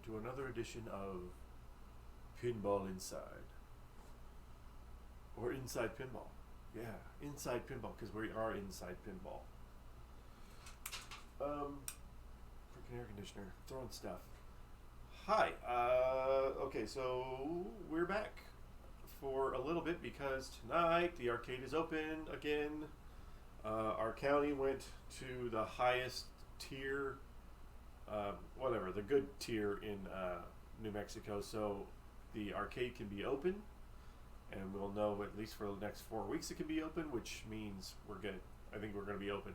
to another edition of Pinball Inside. Or Inside Pinball. Yeah, Inside Pinball, because we are inside pinball. Freaking air conditioner, throwing stuff. Hi, okay, so we're back for a little bit because tonight the arcade is open again. Our county went to the highest tier, whatever, the good tier in New Mexico, so the arcade can be open, and we'll know at least for the next 4 weeks it can be open, which means we're good. I think we're going to be open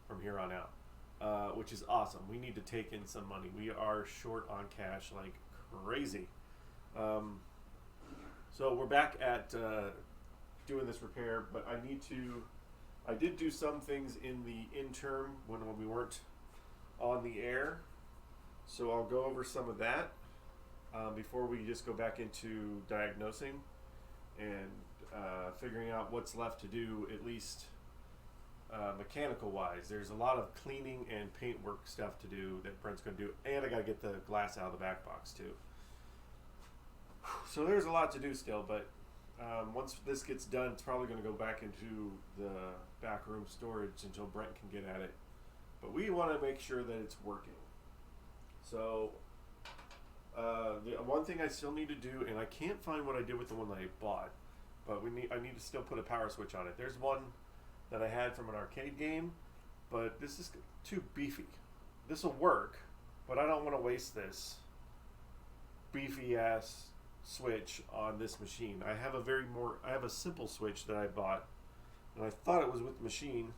from here on out, which is awesome. We need to take in some money. We are short on cash like crazy. So we're back at doing this repair, but I did do some things in the interim when we weren't on the air, so I'll go over some of that before we just go back into diagnosing and figuring out what's left to do, at least mechanical wise. There's a lot of cleaning and paint work stuff to do that Brent's going to do, and I got to get the glass out of the back box too. So there's a lot to do still, but once this gets done, it's probably going to go back into the back room storage until Brent can get at it. But we want to make sure that it's working. So the one thing I still need to do, and I can't find what I did with the one that I bought, but I need to still put a power switch on it. There's one that I had from an arcade game, but this is too beefy. This will work, but I don't want to waste this beefy ass switch on this machine. I have a simple switch that I bought, and I thought it was with the machine,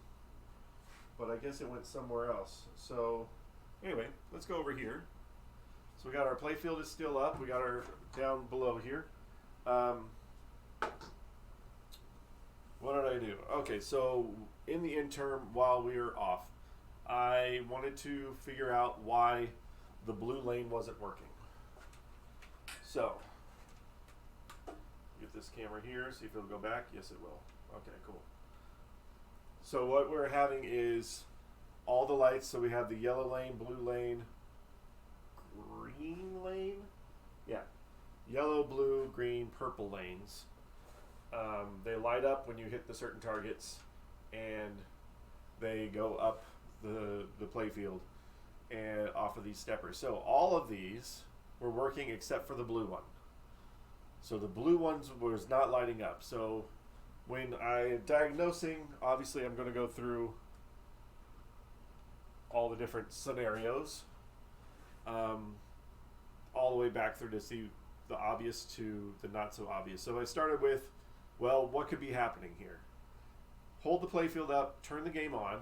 but I guess it went somewhere else. So anyway, let's go over here. So we got our playfield is still up. We got our down below here. What did I do? Okay, so in the interim while we were off, I wanted to figure out why the blue lane wasn't working. So get this camera here, see if it'll go back. Yes, it will. Okay, cool. So what we're having is all the lights. So we have the yellow lane, blue lane, green lane. Yeah, yellow, blue, green, purple lanes. They light up when you hit the certain targets, and they go up the playfield and off of these steppers. So all of these were working except for the blue one. So the blue ones was not lighting up. So when I'm diagnosing, obviously I'm going to go through all the different scenarios, all the way back through to see the obvious to the not so obvious. So I started with, well, what could be happening here? Hold the playfield up, turn the game on,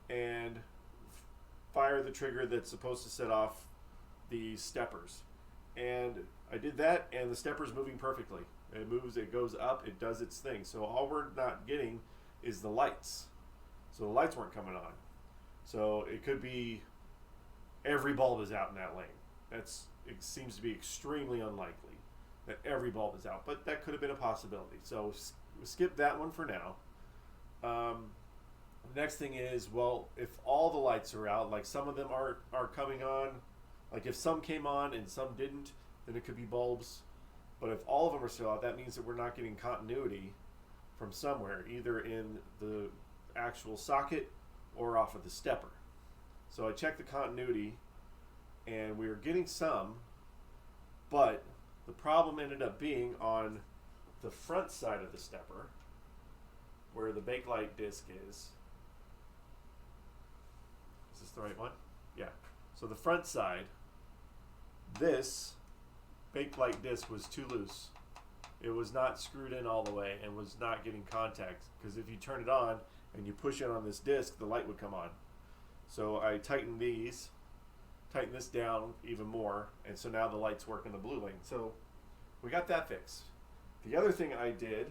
and fire the trigger that's supposed to set off the steppers. And I did that, and the stepper's moving perfectly. It moves, it goes up, it does its thing. So all we're not getting is the lights. So the lights weren't coming on. So it could be every bulb is out in that lane. It seems to be extremely unlikely that every bulb is out, but that could have been a possibility. So skip that one for now. The next thing is, well, if all the lights are out, like some of them are coming on, like if some came on and some didn't, then it could be bulbs. But if all of them are still out, that means that we're not getting continuity from somewhere, either in the actual socket or off of the stepper. So I checked the continuity, and we were getting some, but the problem ended up being on the front side of the stepper, where the bakelite disc is. Is this the right one? Yeah. So the front side, this bakelite disc was too loose. It was not screwed in all the way and was not getting contact, because if you turn it on and you push it on this disc, the light would come on. So I tightened this down even more, and so now the lights work in the blue lane. So we got that fixed. The other thing I did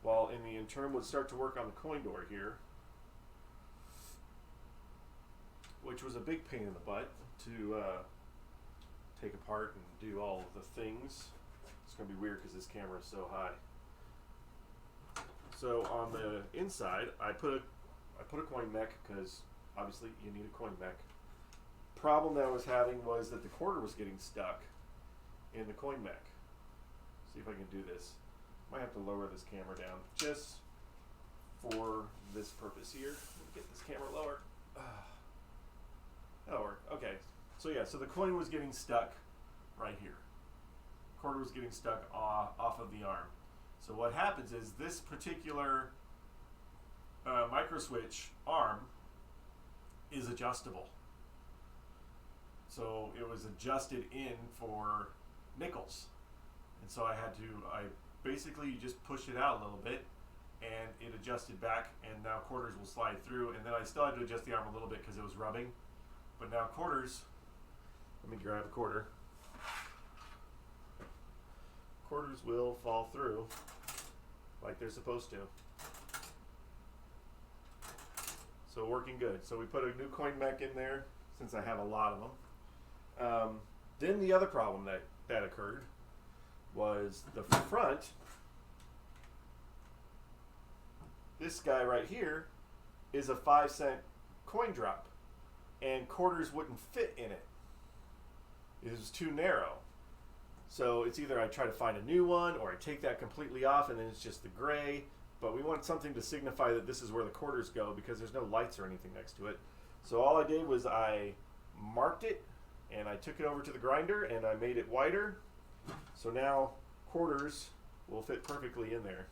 while in the interim was start to work on the coin door here, which was a big pain in the butt to take apart and do all of the things. It's going to be weird because this camera is so high. So on the inside, I put a coin mech, because obviously you need a coin mech. problem that I was having was that the quarter was getting stuck in the coin mech. See if I can do this. Might have to lower this camera down just for this purpose here. Let me get this camera lower. That'll work. Okay. So yeah, so the coin was getting stuck right here. Quarter was getting stuck off of the arm. So what happens is this particular micro switch arm is adjustable. So it was adjusted in for nickels. And so I basically just pushed it out a little bit and it adjusted back, and now quarters will slide through, and then I still had to adjust the arm a little bit because it was rubbing. But now quarters, let me grab a quarter. Quarters will fall through like they're supposed to. So working good. So we put a new coin mech in there since I have a lot of them. Then the other problem that occurred was the front. This guy right here is a 5-cent coin drop, and quarters wouldn't fit in it. It was too narrow. So it's either I try to find a new one or I take that completely off and then it's just the gray. But we want something to signify that this is where the quarters go because there's no lights or anything next to it. So all I did was I marked it and I took it over to the grinder and I made it wider. So now quarters will fit perfectly in there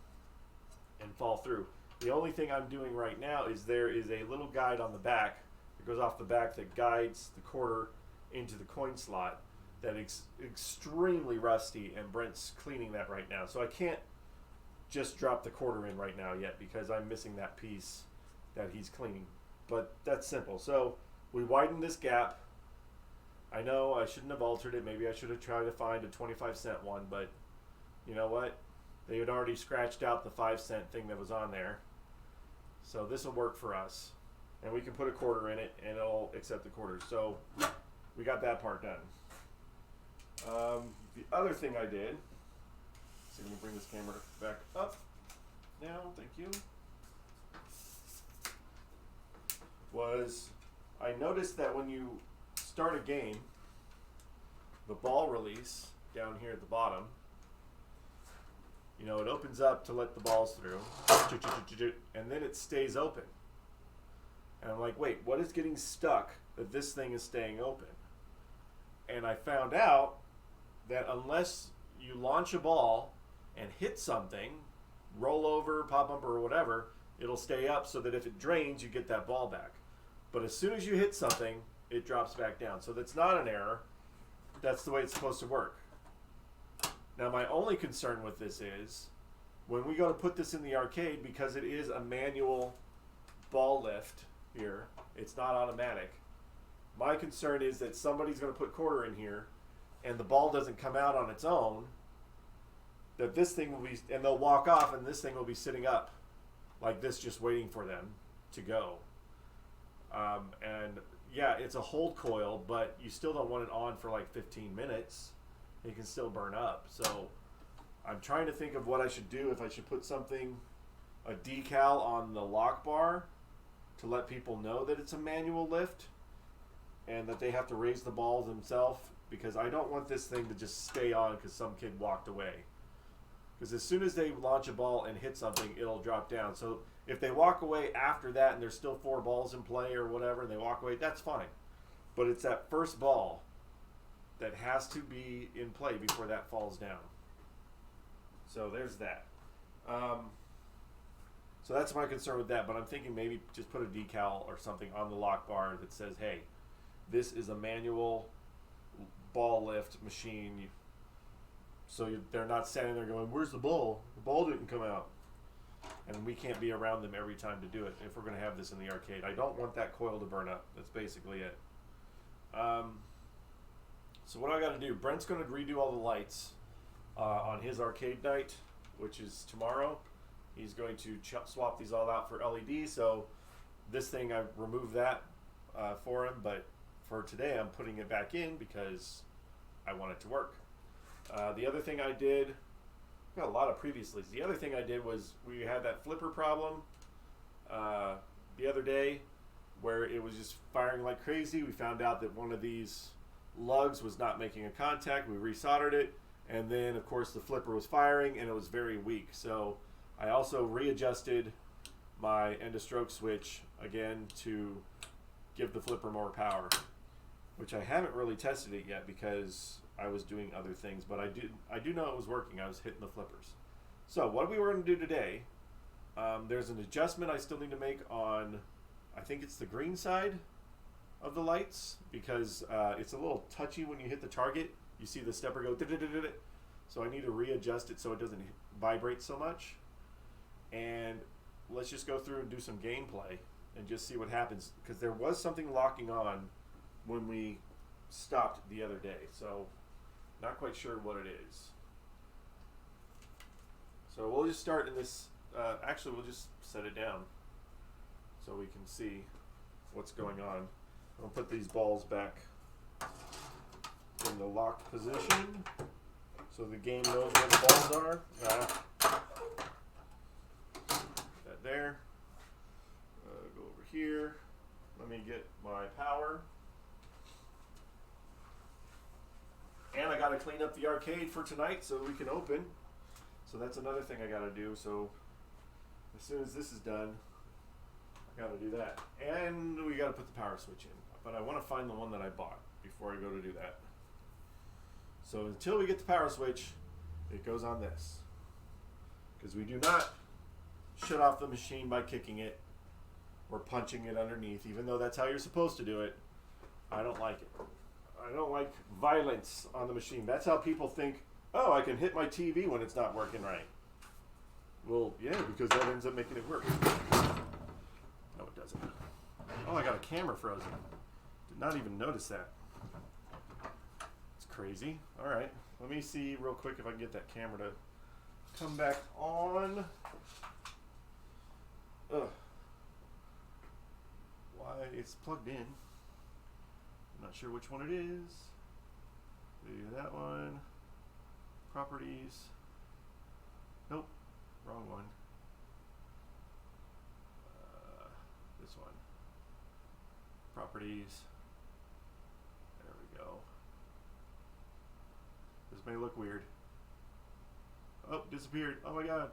and fall through. The only thing I'm doing right now is there is a little guide on the back that goes off the back that guides the quarter into the coin slot that is extremely rusty, and Brent's cleaning that right now. So I can't just drop the quarter in right now yet because I'm missing that piece that he's cleaning. But that's simple. So we widened this gap. I know I shouldn't have altered it. Maybe I should have tried to find a 25-cent one, but you know what? They had already scratched out the 5-cent thing that was on there. So this will work for us. And we can put a quarter in it and it'll accept the quarters. So we got that part done. The other thing I did, so let me bring this camera back up now, thank you, was I noticed that when you start a game, the ball release down here at the bottom, you know, it opens up to let the balls through, and then it stays open. And I'm like, wait, what is getting stuck that this thing is staying open? And I found out that unless you launch a ball and hit something, roll over, pop bumper, or whatever, it'll stay up so that if it drains, you get that ball back. But as soon as you hit something, it drops back down. So that's not an error. That's the way it's supposed to work. Now, my only concern with this is when we go to put this in the arcade, because it is a manual ball lift here, it's not automatic. My concern is that somebody's going to put quarter in here and the ball doesn't come out on its own, that this thing will be, and they'll walk off and this thing will be sitting up like this just waiting for them to go. And yeah, it's a hold coil, but you still don't want it on for like 15 minutes. It can still burn up. So I'm trying to think of what I should do, if I should put something, a decal on the lock bar to let people know that it's a manual lift and that they have to raise the ball themselves, because I don't want this thing to just stay on because some kid walked away. Because as soon as they launch a ball and hit something, it'll drop down. So if they walk away after that and there's still 4 balls in play or whatever, and they walk away, that's fine. But it's that first ball that has to be in play before that falls down. So there's that. So that's my concern with that, but I'm thinking maybe just put a decal or something on the lock bar that says, hey, this is a manual ball lift machine. So they're not standing there going, where's the ball? The ball didn't come out. And we can't be around them every time to do it if we're going to have this in the arcade. I don't want that coil to burn up. That's basically it. So what I got to do, Brent's going to redo all the lights on his arcade night, which is tomorrow. He's going to swap these all out for LED. So this thing, I removed that for him, but for today I'm putting it back in because I want it to work. The other thing I did, got a lot of previously. The other thing I did was we had that flipper problem the other day, where it was just firing like crazy. We found out that one of these lugs was not making a contact. We resoldered it, and then of course the flipper was firing and it was very weak. So I also readjusted my end of stroke switch again to give the flipper more power, which I haven't really tested it yet because I was doing other things, but I do know it was working. I was hitting the flippers. So what we were going to do today, there's an adjustment I still need to make on, I think it's the green side of the lights, because it's a little touchy when you hit the target. You see the stepper go da-da-da-da-da. So I need to readjust it so it doesn't vibrate so much. And let's just go through and do some gameplay and just see what happens, because there was something locking on when we stopped the other day, so not quite sure what it is. So we'll just start in this, actually we'll just set it down so we can see what's going on. I'll put these balls back in the locked position so the game knows where the balls are. That there. Go over here. Let me get my power. And I got to clean up the arcade for tonight so we can open. So that's another thing I got to do. So as soon as this is done, I got to do that. And we got to put the power switch in. But I want to find the one that I bought before I go to do that. So until we get the power switch, it goes on this. Because we do not shut off the machine by kicking it or punching it underneath, even though that's how you're supposed to do it. I don't like it. I don't like violence on the machine. That's how people think, oh, I can hit my TV when it's not working right. Well, yeah, because that ends up making it work. No, it doesn't. Oh, I got a camera frozen. Did not even notice that. It's crazy. All right, let me see real quick if I can get that camera to come back on. Ugh. Why it's plugged in. I'm not sure which one it is. Maybe that one. Properties. Nope, wrong one. This one. Properties. There we go. This may look weird. Oh, disappeared. Oh my god.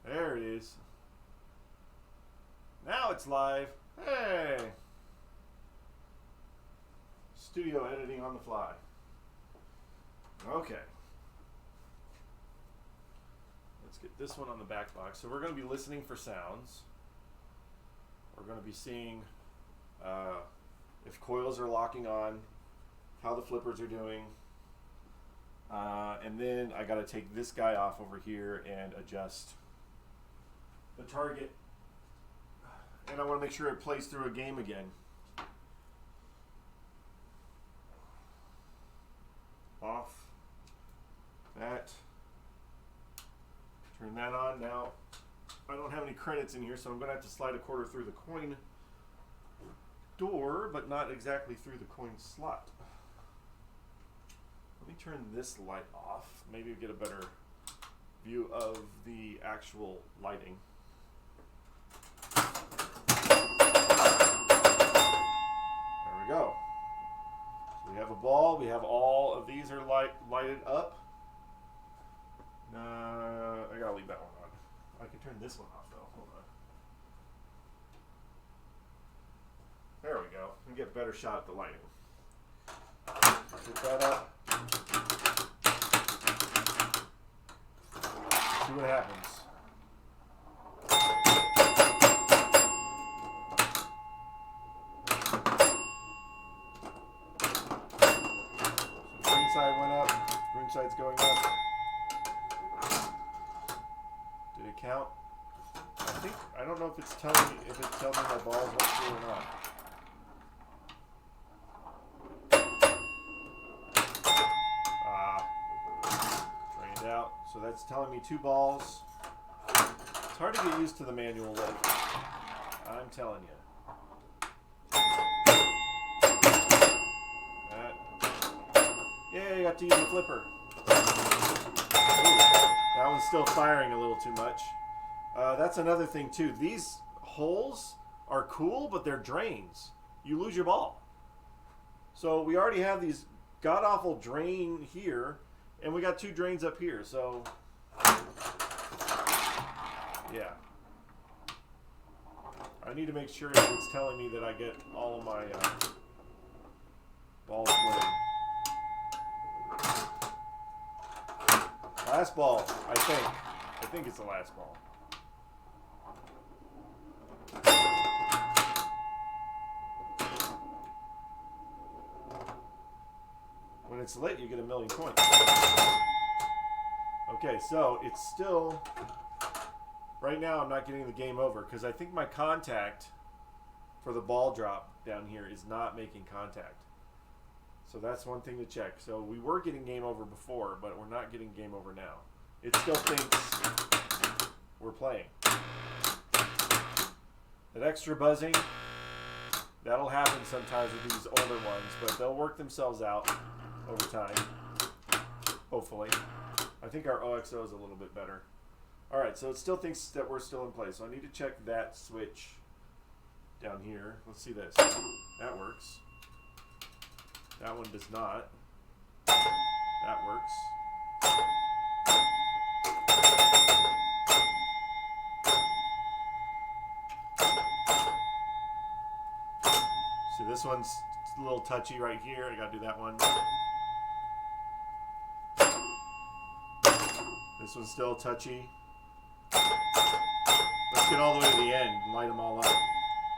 There it is. Now it's live. Hey! Studio editing on the fly. Okay. Let's get this one on the back box. So we're going to be listening for sounds. We're going to be seeing if coils are locking on, how the flippers are doing. And then I got to take this guy off over here and adjust the target. And I want to make sure it plays through a game again. Off. That. Turn that on. Now, I don't have any credits in here, so I'm going to have to slide a quarter through the coin door, but not exactly through the coin slot. Let me turn this light off. Maybe get a better view of the actual lighting. Go. So we have a ball. We have all of these are lighted up. I gotta leave that one on. I can turn this one off though. Hold on. There we go. We get a better shot at the lighting. Put that up. See what happens. Side went up, green side's going up. Did it count? I don't know if it's telling me my balls went through or not. Drained out. So that's telling me 2 balls. It's hard to get used to the manual lift. I'm telling you. Yeah, you got to use the flipper. Ooh, that one's still firing a little too much. That's another thing too. These holes are cool, but they're drains. You lose your ball. So we already have these god-awful drain here, and we got 2 drains up here. So, yeah. I need to make sure it's telling me that I get all of my balls played. Last ball, I think. I think it's the last ball. When it's lit, you get 1,000,000 points. Okay, so it's still... Right now, I'm not getting the game over because I think my contact for the ball drop down here is not making contact. So that's one thing to check. So we were getting game over before, but we're not getting game over now. It still thinks we're playing. That extra buzzing, that'll happen sometimes with these older ones, but they'll work themselves out over time, hopefully. I think our OXO is a little bit better. All right, so it still thinks that we're still in play. So I need to check that switch down here. Let's see this. That works. That one does not. That works. See, this one's a little touchy right here. I gotta do that one. This one's still touchy. Let's get all the way to the end and light them all up.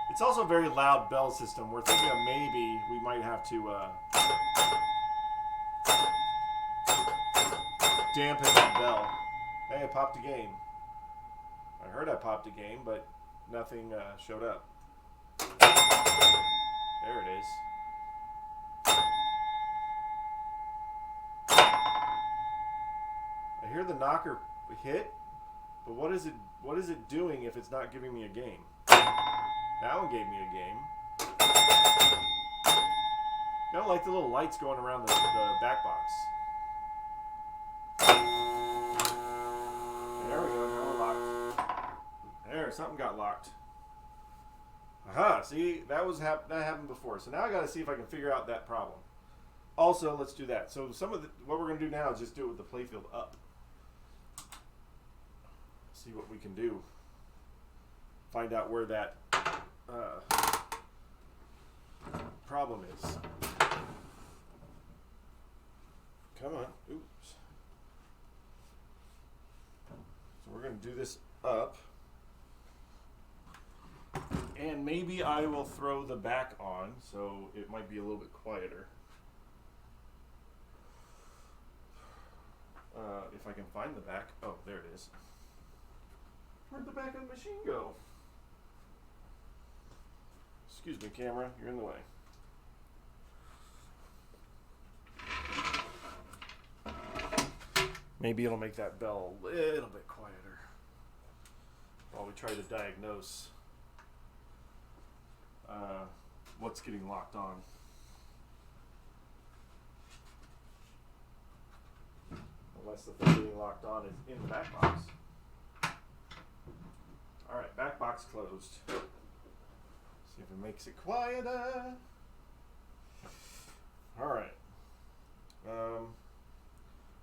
It's also a very loud bell system. We're thinking of maybe we might have to dampen that bell. Hey, I popped a game. I heard I popped a game, but nothing showed up. There it is. I hear the knocker hit, but what is it doing if it's not giving me a game? That one gave me a game. Kind of like the little lights going around the back box. There we go, now we're locked. There, something got locked. Aha, see, that happened before. So now I gotta see if I can figure out that problem. Also, let's do that. So what we're gonna do now is just do it with the playfield up. See what we can do. Find out where that problem is. Come on. Oops. So we're going to do this up. And maybe I will throw the back on, so it might be a little bit quieter. If I can find the back. Oh, there it is. Where'd the back of the machine go? Excuse me, camera. You're in the way. Maybe it'll make that bell a little bit quieter while we try to diagnose what's getting locked on. Unless the thing getting locked on is in the back box. Alright, back box closed. See if it makes it quieter. Alright.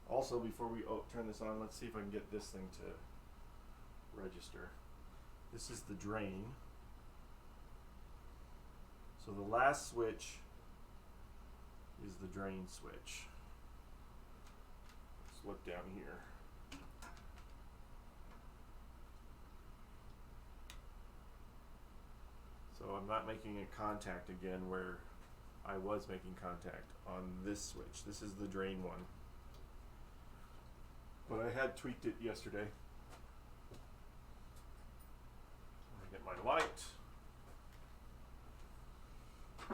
Also, before we turn this on, let's see if I can get this thing to register. This is the drain. So the last switch is the drain switch. Let's look down here. So I'm not making a contact again where I was making contact on this switch. This is the drain one. But I had tweaked it yesterday. I get my light. The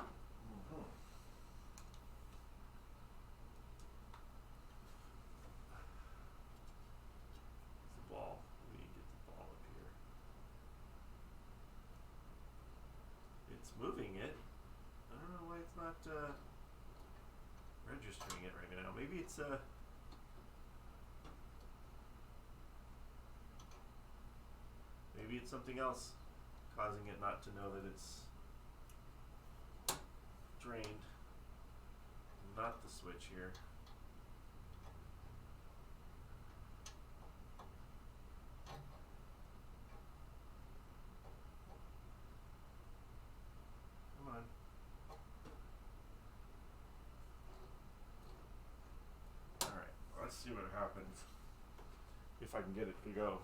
ball. We need to get the ball up here. It's moving it. I don't know why it's not registering it right now. Maybe it's maybe it's something else causing it not to know that it's drained. Not the switch here. Come on. Alright, let's see what happens if I can get it to go.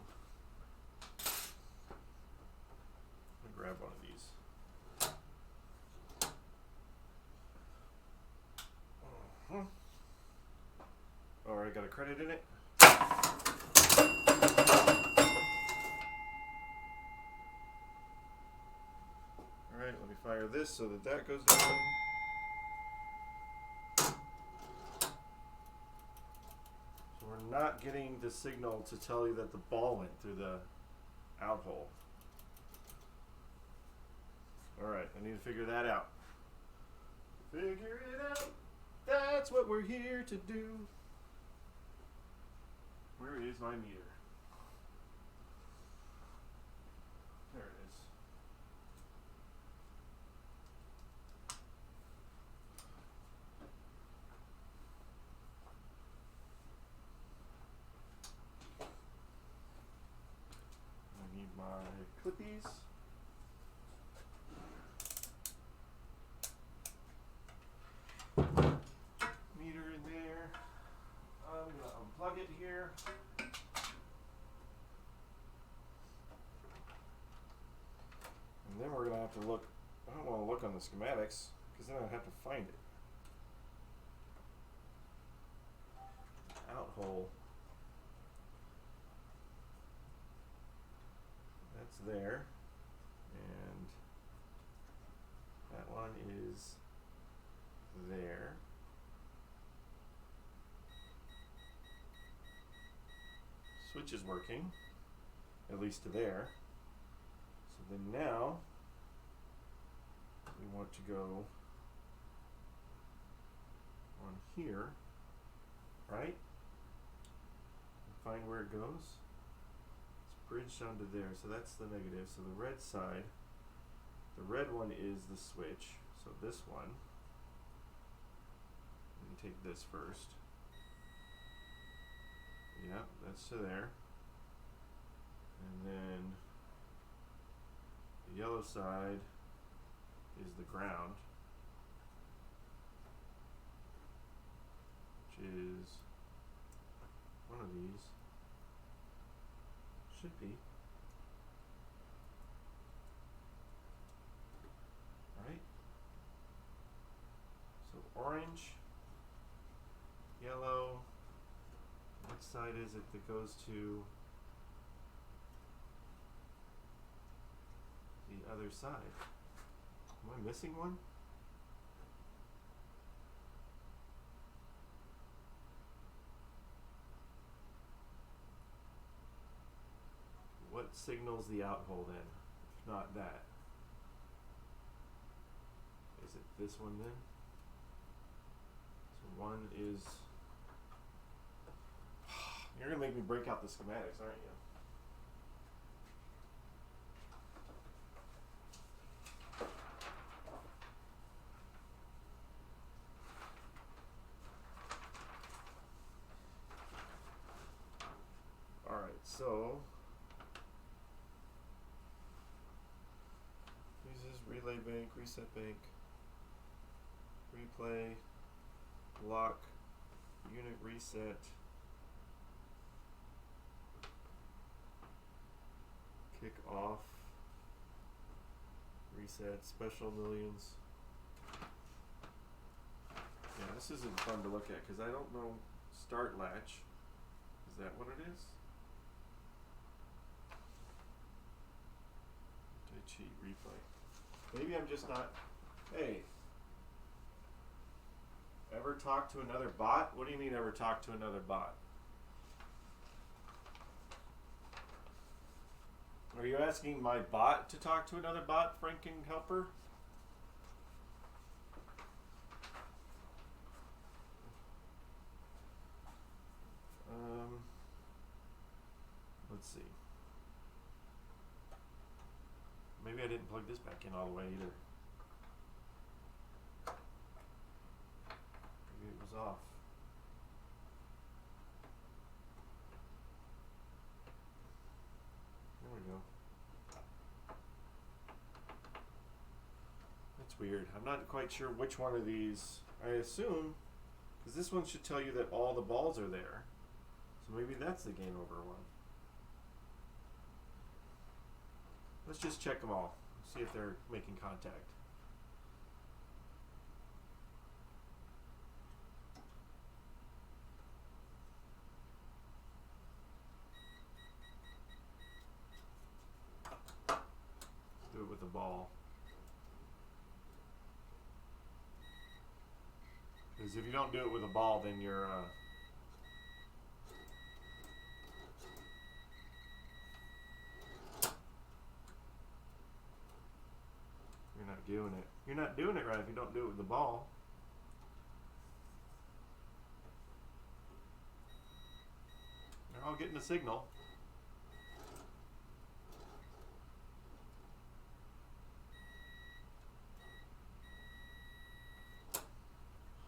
I'm gonna grab one of these. Alright, got a credit in it. Alright, let me fire this so that that goes down. So we're not getting the signal to tell you that the ball went through the out hole. Alright, I need to figure that out. Figure it out. That's what we're here to do. Where is my meter? There it is. I need my clippies. Meter in there. I'm gonna unplug it here. And then we're gonna have to look. I don't want to look on the schematics because then I have to find it. Out hole. That's there, and that one is there. Switch is working, at least to there. So then now we want to go on here, right? And find where it goes. It's bridged onto there, so that's the negative. So the red side, the red one is the switch. So this one, let me take this first. Yeah, that's to there. And then the yellow side is the ground, which is one of these. Should be. Right? So orange, yellow. What side is it that goes to the other side? Am I missing one? What signals the out hole then? If not that. Is it this one then? So one is... You're going to make me break out the schematics, aren't you? Alright, so uses relay bank, reset bank, replay, lock, unit reset, kick off, reset, special millions. Yeah, this isn't fun to look at because I don't know. Start latch. Is that what it is? Did I cheat? Replay. Maybe I'm just not. Hey. Ever talk to another bot? What do you mean ever talk to another bot? Are you asking my bot to talk to another bot, Franken Helper? Let's see. Maybe I didn't plug this back in all the way either. Maybe it was off. There we go. That's weird. I'm not quite sure which one of these. I assume, because this one should tell you that all the balls are there. So maybe that's the game over one. Let's just check them all. See if they're making contact. Let's do it with the ball. Because if you don't do it with a ball, then you're not doing it. You're not doing it right if you don't do it with the ball. They're all getting a signal.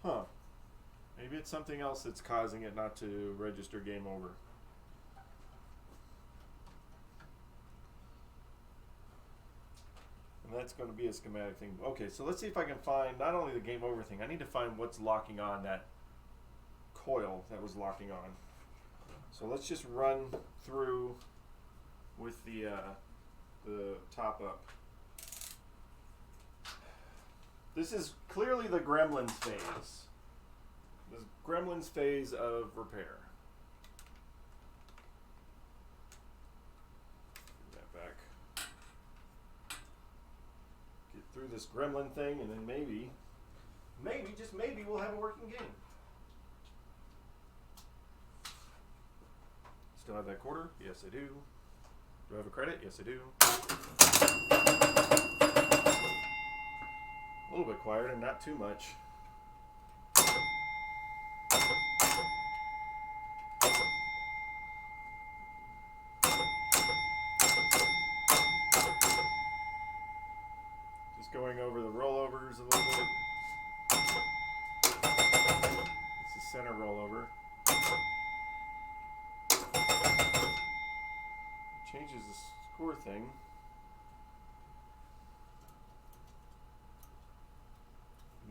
Huh. Maybe it's something else that's causing it not to register game over. And that's going to be a schematic thing. Okay, so let's see if I can find not only the game over thing, I need to find what's locking on that coil that was locking on. So let's just run through with the top up. This is clearly the Gremlins phase. The Gremlins phase of repair. Get that back. Get through this Gremlin thing, and then maybe, just maybe, we'll have a working game. Still have that quarter? Yes, I do. Do I have a credit? Yes, I do. A little bit quieter and not too much. Just going over the rollovers a little bit. It's the center rollover. Changes the score thing.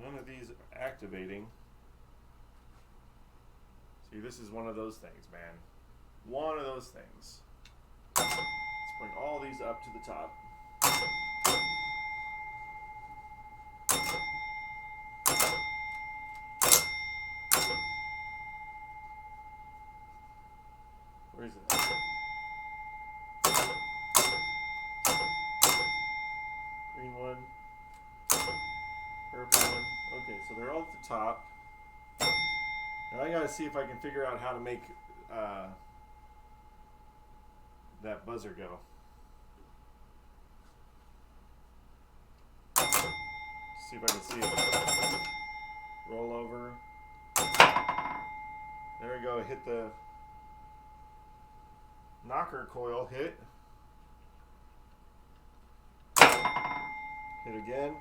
None of these are activating. See, this is one of those things, man. One of those things. Let's bring all these up to the top. Where is it? Green one. Purple one. Okay, so they're all at the top. Now I gotta see if I can figure out how to make that buzzer go. See if I can see it. Roll over. There we go. Hit the knocker coil. Hit. Hit again.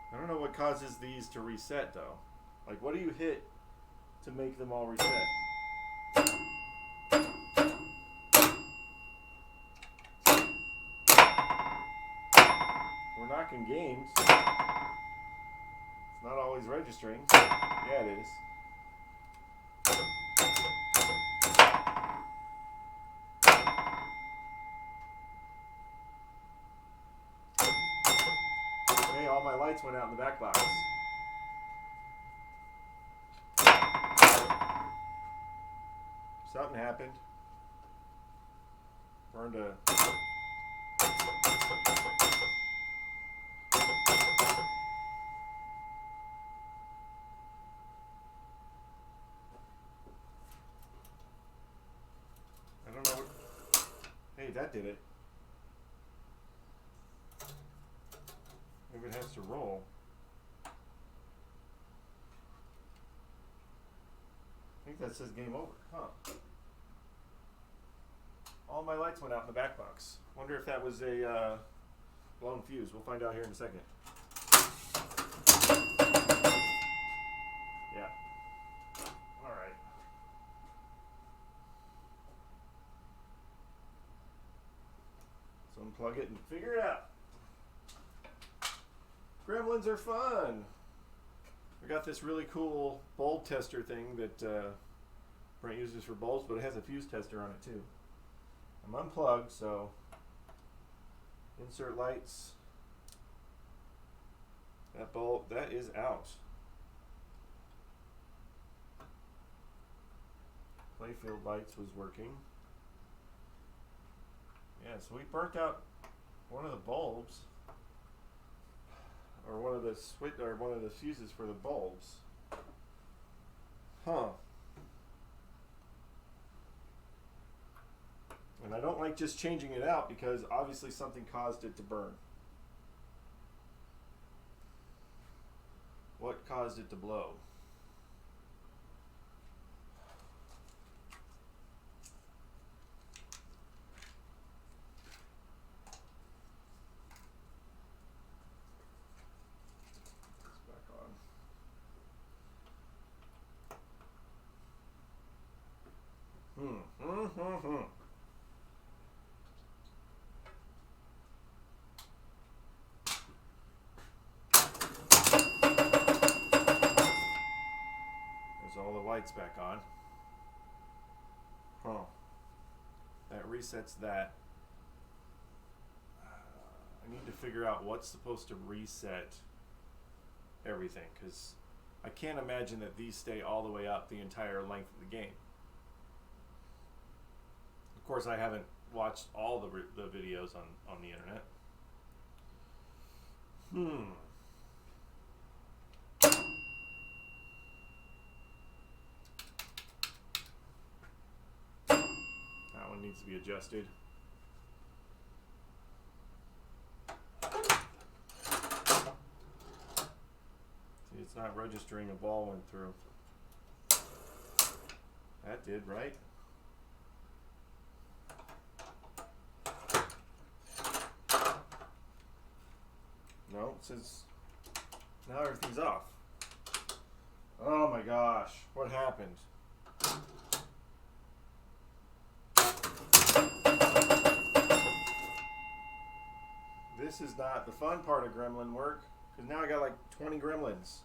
I don't know what causes these to reset though. Like, what do you hit to make them all reset? We're knocking games. It's not always registering. Yeah, it is. Hey, all my lights went out in the back box. Something happened. Burned a... I don't know what... Hey, that did it. Maybe it has to roll. think that says game over. Huh. All my lights went out in the back box. Wonder if that was a blown fuse. We'll find out here in a second. Yeah. All right. So unplug it and figure it out. Gremlins are fun. We got this really cool bulb tester thing that Brent uses for bulbs, but it has a fuse tester on it too. I'm unplugged, so insert lights. That bulb, that is out. Playfield lights was working. Yeah, so we burnt out one of the bulbs, or one of the fuses for the bulbs. Huh. And I don't like just changing it out because obviously something caused it to burn. What caused it to blow? It's back on. All the lights back on. Huh. That resets that. I need to figure out what's supposed to reset everything, because I can't imagine that these stay all the way up the entire length of the game. Of course, I haven't watched all the videos on the internet. That one needs to be adjusted. See, it's not registering a ball went through. That did, right? No, it says now everything's off. Oh my gosh, what happened? This is not the fun part of gremlin work, because now I got like 20 gremlins.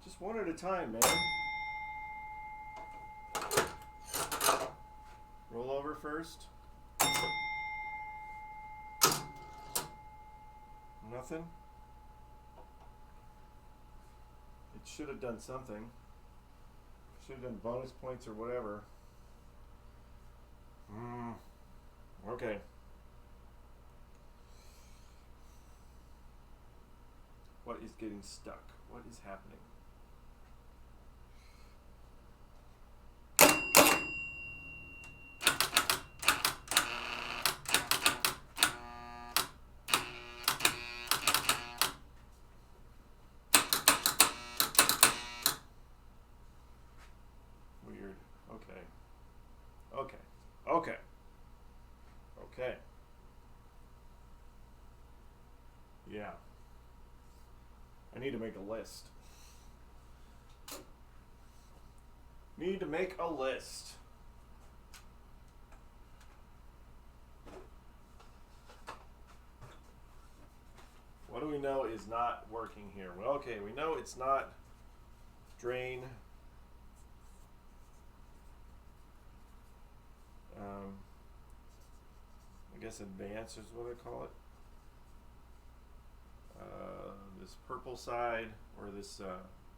Just one at a time, man. Roll over first. Nothing. It should have done something. Should have done bonus points or whatever. Okay. What is getting stuck? What is happening? Weird. Okay. Yeah. I need to make a list. Need to make a list. What do we know is not working here? Well, okay, we know it's not drain. I guess advanced is what I call it. This purple side, or this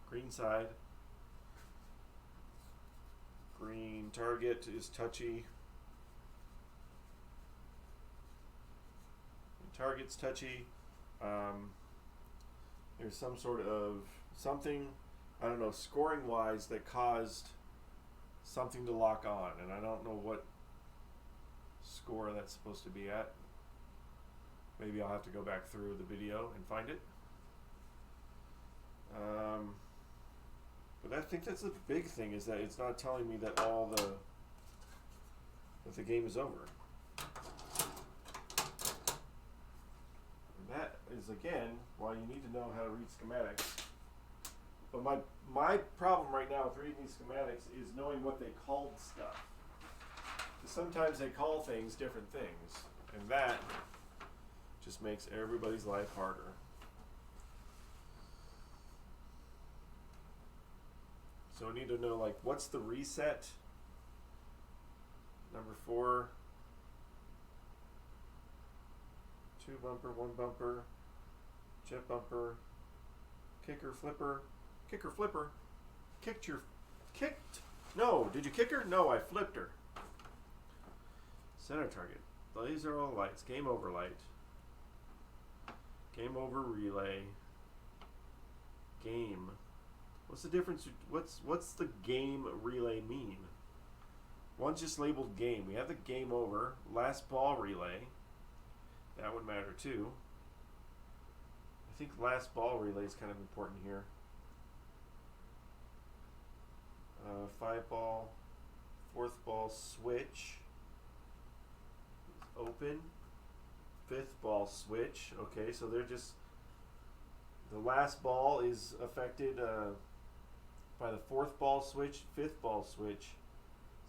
green side. Green target is touchy. Target's touchy. There's some sort of something, I don't know, scoring wise, that caused something to lock on, and I don't know what score that's supposed to be at. Maybe I'll have to go back through the video and find it. But I think that's the big thing, is that it's not telling me that that the game is over. And that is, again, why you need to know how to read schematics. But my problem right now with reading these schematics is knowing what they called stuff. Sometimes they call things different things, and that just makes everybody's life harder. So I need to know, like, what's the reset? Number 4. 2 bumper, 1 bumper, jet bumper, kicker, flipper, kicked. No, did you kick her? No, I flipped her. Center target. These are all lights. Game over light. Game over relay. Game. What's the difference? What's the game relay mean? One's just labeled game. We have the game over. Last ball relay. That would matter too. I think last ball relay is kind of important here. 5 ball. 4th ball switch. Open. 5th ball switch. Okay, so they're just, the last ball is affected by the 4th ball switch, 5th ball switch,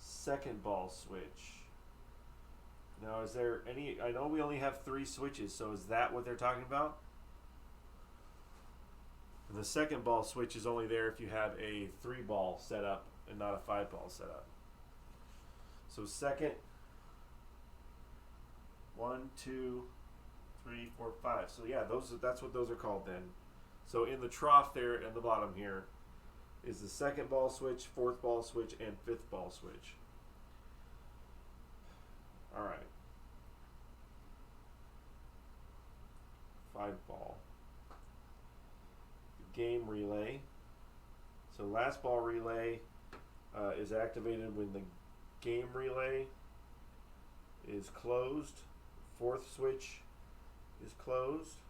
2nd ball switch. Now, is there any, I know we only have 3 switches, so is that what they're talking about? And the 2nd ball switch is only there if you have a 3 ball setup and not a 5 ball setup. So second, 1, 2, 3, 4, 5. So yeah, that's what those are called then. So in the trough there at the bottom here is the 2nd ball switch, 4th ball switch, and 5th ball switch. All right. 5 ball. Game relay. So last ball relay is activated when the game relay is closed. 4th switch is closed.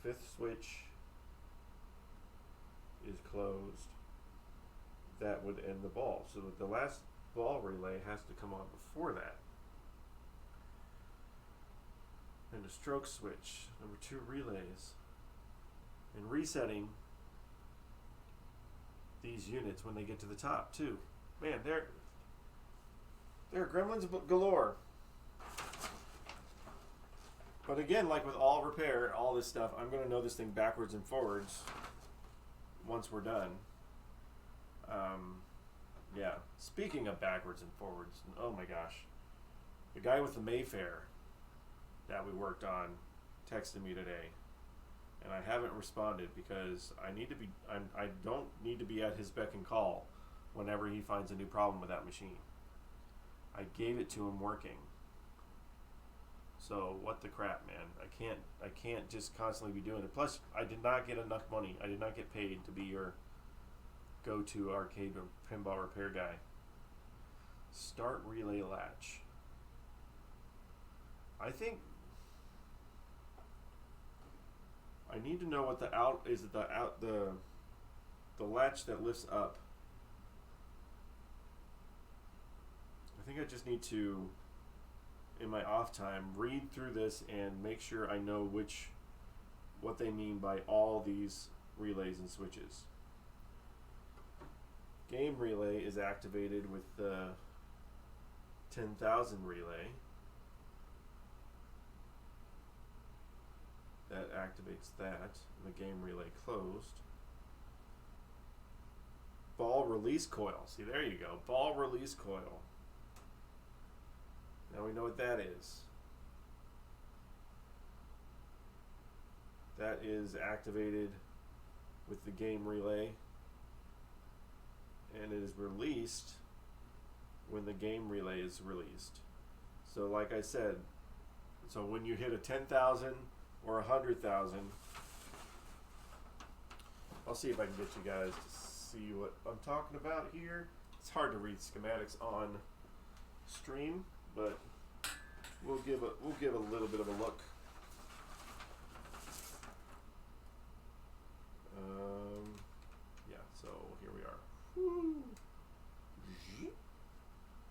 5th switch is closed. That would end the ball. So the last ball relay has to come on before that. And a stroke switch, number 2 relays. And resetting these units when they get to the top too. Man, they're gremlins galore. But again, like with all repair, all this stuff, I'm going to know this thing backwards and forwards once we're done. Yeah. Speaking of backwards and forwards, oh my gosh. The guy with the Mayfair that we worked on texted me today. And I haven't responded because I don't need to be at his beck and call whenever he finds a new problem with that machine. I gave it to him working. So what the crap, man? I can't just constantly be doing it. Plus, I did not get enough money. I did not get paid to be your go-to arcade or pinball repair guy. Start relay latch. I think I need to know what the out is. The latch that lifts up. I think I just need to, in my off time, read through this and make sure I know what they mean by all these relays and switches. Game relay is activated with the 10,000 relay. That activates that. The game relay closed. Ball release coil. See, there you go. Ball release coil. Now we know what that is. That is activated with the game relay, and it is released when the game relay is released. So like I said, so when you hit a 10,000 or 100,000, I'll see if I can get you guys to see what I'm talking about here. It's hard to read schematics on stream, but we'll give a little bit of a look. Yeah, so here we are. Woo.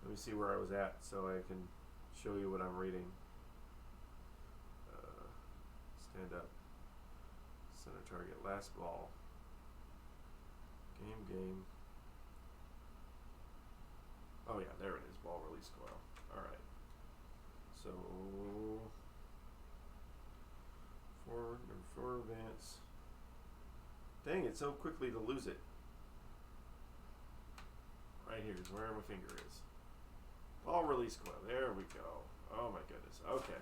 Let me see where I was at so I can show you what I'm reading. Stand up. Center target. Last ball. Game. Oh yeah, there it is. Ball release coil. Alright. So forward advance. Dang it, so quickly to lose it. Right here is where my finger is. Ball release coil. There we go. Oh my goodness. Okay.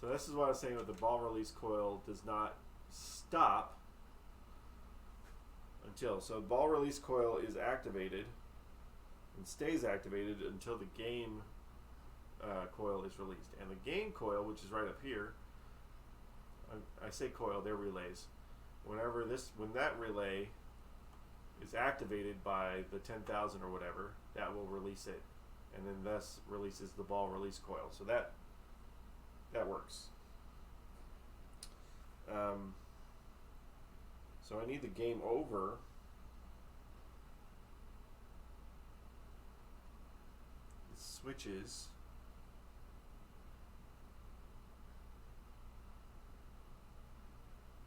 So this is what I was saying with the ball release coil does not stop until. So ball release coil is activated and stays activated until the game coil is released. And the game coil, which is right up here, I say coil, they're relays. When that relay is activated by the 10,000 or whatever, that will release it, and then thus releases the ball release coil. So that works. So I need the game over. It switches.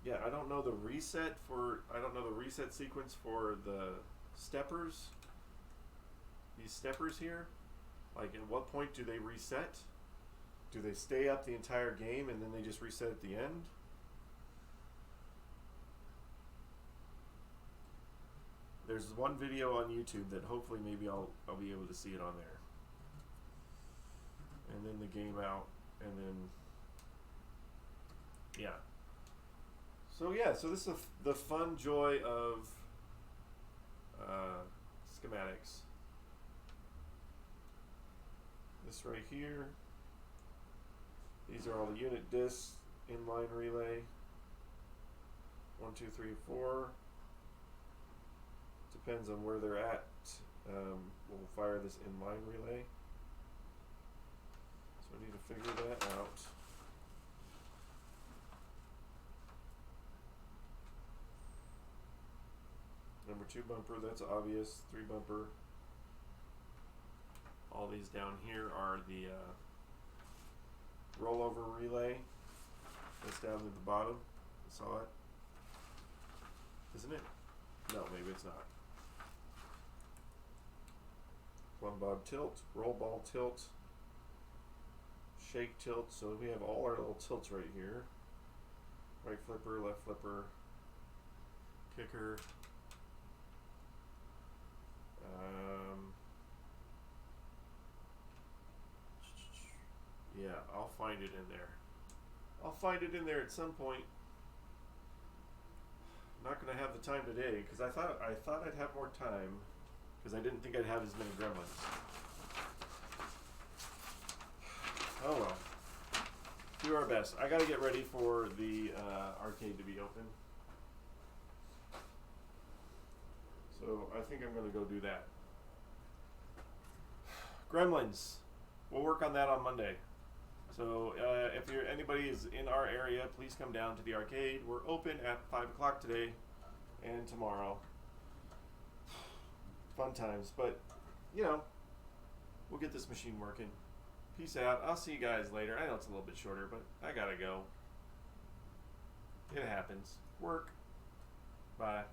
Yeah, I don't know the reset sequence for the steppers. These steppers here, like at what point do they reset? Do they stay up the entire game and then they just reset at the end? There's one video on YouTube that hopefully maybe I'll be able to see it on there. And then the game out, and then yeah. So yeah, so this is the fun joy of schematics. This right here. These are all the unit discs, inline relay. 1, 2, 3, 4. Depends on where they're at. We'll fire this inline relay. So I need to figure that out. Number 2 bumper, that's obvious. 3 bumper. All these down here are the rollover relay. That's down at the bottom. I saw it. Isn't it? No, maybe it's not. Plumb bob tilt, roll ball tilt, shake tilt. So we have all our little tilts right here. Right flipper, left flipper, kicker. Yeah, I'll find it in there. I'll find it in there at some point. I'm not gonna have the time today because I thought I'd have more time because I didn't think I'd have as many gremlins. Oh well. Do our best. I gotta get ready for the arcade to be open. So I think I'm gonna go do that. Gremlins. We'll work on that on Monday. So if anybody is in our area, please come down to the arcade. We're open at 5 o'clock today and tomorrow. Fun times, but you know, we'll get this machine working. Peace out. I'll see you guys later. I know it's a little bit shorter, but I gotta go. It happens. Work. Bye.